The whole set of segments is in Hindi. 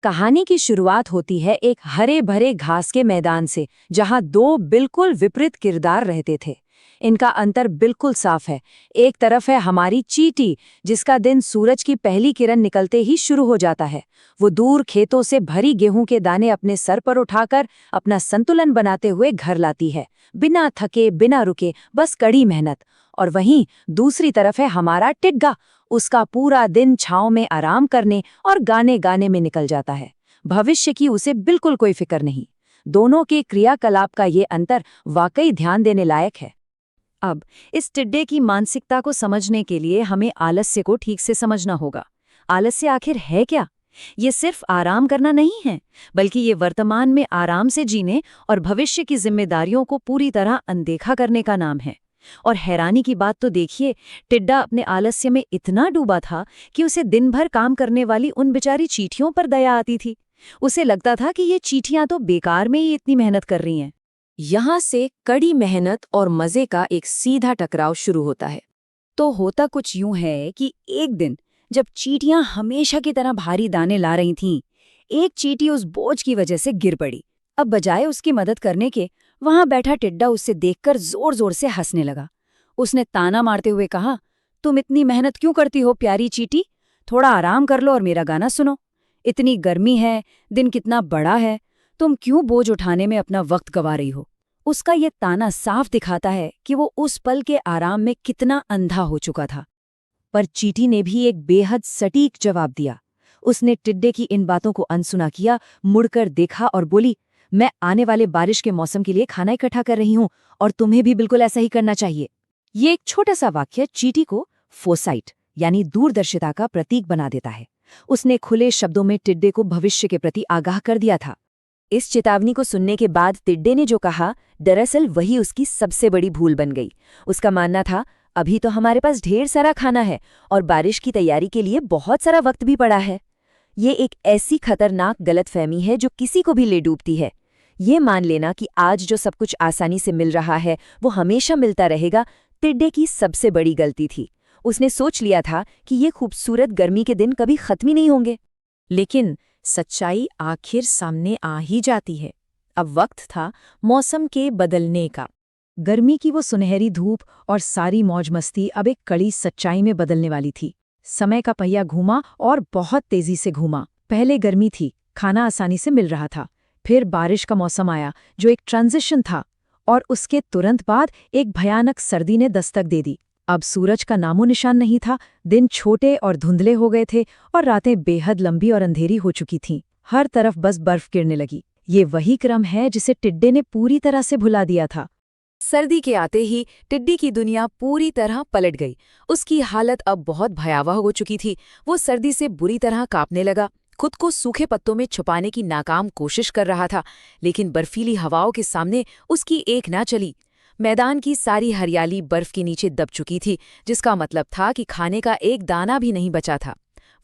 कहानी की शुरुआत होती है एक हरे भरे घास के मैदान से, जहां दो बिल्कुल विपरीत किरदार रहते थे। इनका अंतर बिल्कुल साफ है। एक तरफ है हमारी चींटी, जिसका दिन सूरज की पहली किरण निकलते ही शुरू हो जाता है। वो दूर खेतों से भरी गेहूं के दाने अपने सर पर उठाकर अपना संतुलन बनाते हुए घर लाती है, बिना थके बिना रुके, बस कड़ी मेहनत। और वहीं दूसरी तरफ है हमारा टिड्डा। उसका पूरा दिन छांव में आराम करने और गाने गाने में निकल जाता है। भविष्य की उसे बिल्कुल कोई फिक्र नहीं। दोनों के क्रियाकलाप का ये अंतर वाकई ध्यान देने लायक है। अब इस टिड्डे की मानसिकता को समझने के लिए हमें आलस्य को ठीक से समझना होगा। आलस्य आखिर है क्या? ये सिर्फ आराम करना नहीं है, बल्कि ये वर्तमान में आराम से जीने और भविष्य की जिम्मेदारियों को पूरी तरह अनदेखा करने का नाम है। और हैरानी की बात तो देखिए, टिड्डा अपने आलस्य में इतना डूबा था कि उसे दिन भर काम करने वाली उन बेचारी चींटियों पर दया आती थी। उसे लगता था कि ये चींटियां तो बेकार में ही इतनी मेहनत कर रही हैं। यहाँ से कड़ी मेहनत और मजे का एक सीधा टकराव शुरू होता है। तो होता कुछ यूं है कि एक दिन जब चींटियां हमेशा की तरह भारी दाने ला रही थीं, एक चींटी उस बोझ की वजह से गिर पड़ी। अब बजाय उसकी मदद करने के, वहां बैठा टिड्डा उससे देखकर जोर जोर से हंसने लगा। उसने ताना मारते हुए कहा, तुम इतनी मेहनत क्यों करती हो प्यारी चींटी? थोड़ा आराम कर लो और मेरा गाना सुनो। इतनी गर्मी है, दिन कितना बड़ा है, तुम क्यों बोझ उठाने में अपना वक्त गंवा रही हो? उसका ये ताना साफ दिखाता है कि वो उस पल के आराम में कितना अंधा हो चुका था। पर चींटी ने भी एक बेहद सटीक जवाब दिया। उसने टिड्डे की इन बातों को अनसुना किया, मुड़कर देखा और बोली, मैं आने वाले बारिश के मौसम के लिए खाना इकट्ठा कर रही हूँ और तुम्हें भी बिल्कुल ऐसा ही करना चाहिए। ये एक छोटा सा वाक्य चींटी को फोसाइट यानी दूरदर्शिता का प्रतीक बना देता है। उसने खुले शब्दों में टिड्डे को भविष्य के प्रति आगाह कर दिया था। इस चेतावनी को सुनने के बाद टिड्डे ने जो कहा, दरअसल वही उसकी सबसे बड़ी भूल बन गई। उसका मानना था, अभी तो हमारे पास ढेर सारा खाना है और बारिश की तैयारी के लिए बहुत सारा वक्त भी पड़ा है। ये एक ऐसी खतरनाक गलतफहमी है जो किसी को भी ले डूबती है। ये मान लेना कि आज जो सब कुछ आसानी से मिल रहा है वो हमेशा मिलता रहेगा, टिड्डे की सबसे बड़ी गलती थी। उसने सोच लिया था कि ये खूबसूरत गर्मी के दिन कभी खत्म ही नहीं होंगे। लेकिन सच्चाई आखिर सामने आ ही जाती है। अब वक्त था मौसम के बदलने का। गर्मी की वो सुनहरी धूप और सारी मौज मस्ती अब एक कड़ी सच्चाई में बदलने वाली थी। समय का पहिया घूमा और बहुत तेजी से घूमा। पहले गर्मी थी, खाना आसानी से मिल रहा था। फिर बारिश का मौसम आया, जो एक ट्रांजिशन था, और उसके तुरंत बाद एक भयानक सर्दी ने दस्तक दे दी। अब सूरज का नामो निशान नहीं था, दिन छोटे और धुंधले हो गए थे और रातें बेहद लंबी और अंधेरी हो चुकी थीं। हर तरफ बस बर्फ गिरने लगी। ये वही क्रम है जिसे टिड्डे ने पूरी तरह से भुला दिया था। सर्दी के आते ही टिड्डी की दुनिया पूरी तरह पलट गई। उसकी हालत अब बहुत भयावह हो चुकी थी। वो सर्दी से बुरी तरह कांपने लगा, खुद को सूखे पत्तों में छुपाने की नाकाम कोशिश कर रहा था, लेकिन बर्फीली हवाओं के सामने उसकी एक ना चली। मैदान की सारी हरियाली बर्फ के नीचे दब चुकी थी, जिसका मतलब था कि खाने का एक दाना भी नहीं बचा था।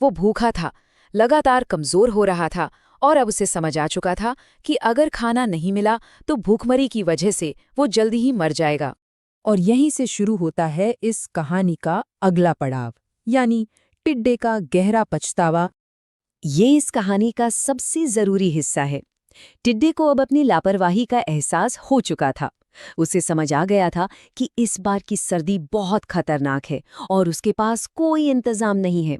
वो भूखा था, लगातार कमजोर हो रहा था और अब उसे समझ आ चुका था कि अगर खाना नहीं मिला तो भूखमरी की वजह से वो जल्दी ही मर जाएगा। और यहीं से शुरू होता है इस कहानी का अगला पड़ाव, यानी टिड्डे का गहरा पछतावा। ये इस कहानी का सबसे जरूरी हिस्सा है। टिड्डे को अब अपनी लापरवाही का एहसास हो चुका था। उसे समझ आ गया था कि इस बार की सर्दी बहुत खतरनाक है और उसके पास कोई इंतजाम नहीं है।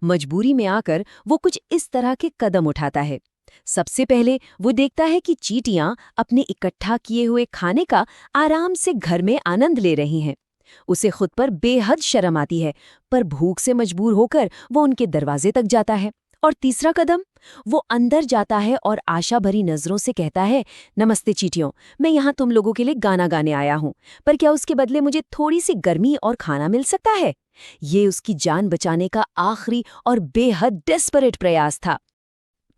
मजबूरी में आकर वो कुछ इस तरह के कदम उठाता है। सबसे पहले वो देखता है कि चींटियां अपने इकट्ठा किए हुए खाने का आराम से घर में आनंद ले रही हैं। उसे खुद पर बेहद शर्म आती है, पर भूख से मजबूर होकर वो उनके दरवाजे तक जाता है। और तीसरा कदम, वो अंदर जाता है और आशा भरी नजरों से कहता है, नमस्ते चींटियों, मैं यहाँ तुम लोगों के लिए गाना गाने आया हूँ, पर क्या उसके बदले मुझे थोड़ी सी गर्मी और खाना मिल सकता है? ये उसकी जान बचाने का आखिरी और बेहद डेस्परेट प्रयास था।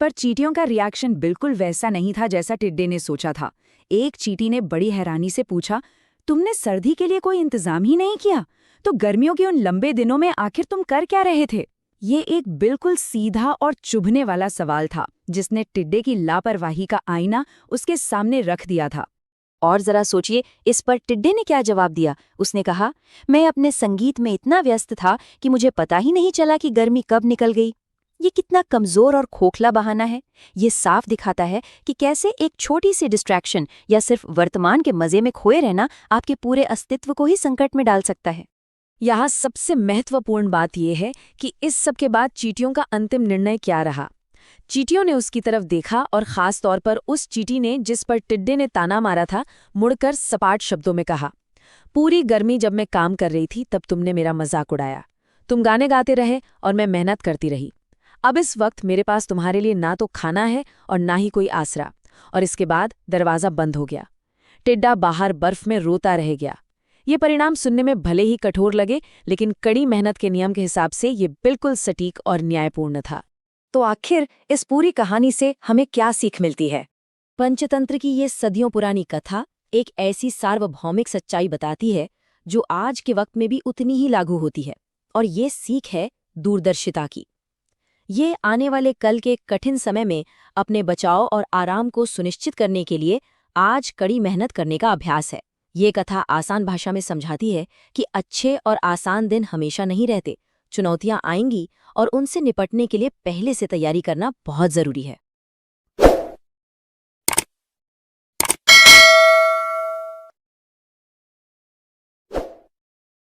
पर चींटियों का रिएक्शन बिल्कुल वैसा नहीं था जैसा टिड्डे ने सोचा था। एक चींटी ने बड़ी हैरानी से पूछा, तुमने सर्दी के लिए कोई इंतजाम ही नहीं किया? तो गर्मियों के उन लंबे दिनों में आखिर तुम कर क्या रहे थे? ये एक बिल्कुल सीधा और चुभने वाला सवाल था, जिसने टिड्डे की लापरवाही का आईना उसके सामने रख दिया था। और जरा सोचिए, इस पर टिड्डे ने क्या जवाब दिया। उसने कहा, मैं अपने संगीत में इतना व्यस्त था कि मुझे पता ही नहीं चला कि गर्मी कब निकल गई। ये कितना कमजोर और खोखला बहाना है। ये साफ दिखाता है कि कैसे एक छोटी सी डिस्ट्रैक्शन या सिर्फ वर्तमान के मजे में खोए रहना आपके पूरे अस्तित्व को ही संकट में डाल सकता है। यहाँ सबसे महत्वपूर्ण बात यह है कि इस सब के बाद चींटियों का अंतिम निर्णय क्या रहा। चींटियों ने उसकी तरफ देखा और खास तौर पर उस चींटी ने जिस पर टिड्डे ने ताना मारा था, मुड़कर सपाट शब्दों में कहा, पूरी गर्मी जब मैं काम कर रही थी तब तुमने मेरा मजाक उड़ाया। तुम गाने गाते रहे और मैं मेहनत करती रही। अब इस वक्त मेरे पास तुम्हारे लिए ना तो खाना है और ना ही कोई आसरा। और इसके बाद दरवाज़ा बंद हो गया। टिड्डा बाहर बर्फ में रोता रह गया। ये परिणाम सुनने में भले ही कठोर लगे, लेकिन कड़ी मेहनत के नियम के हिसाब से ये बिल्कुल सटीक और न्यायपूर्ण था। तो आखिर इस पूरी कहानी से हमें क्या सीख मिलती है? पंचतंत्र की ये सदियों पुरानी कथा एक ऐसी सार्वभौमिक सच्चाई बताती है जो आज के वक्त में भी उतनी ही लागू होती है, और ये सीख है दूरदर्शिता की। ये आने वाले कल के कठिन समय में अपने बचाव और आराम को सुनिश्चित करने के लिए आज कड़ी मेहनत करने का अभ्यास है। ये कथा आसान भाषा में समझाती है कि अच्छे और आसान दिन हमेशा नहीं रहते। चुनौतियां आएंगी और उनसे निपटने के लिए पहले से तैयारी करना बहुत जरूरी है।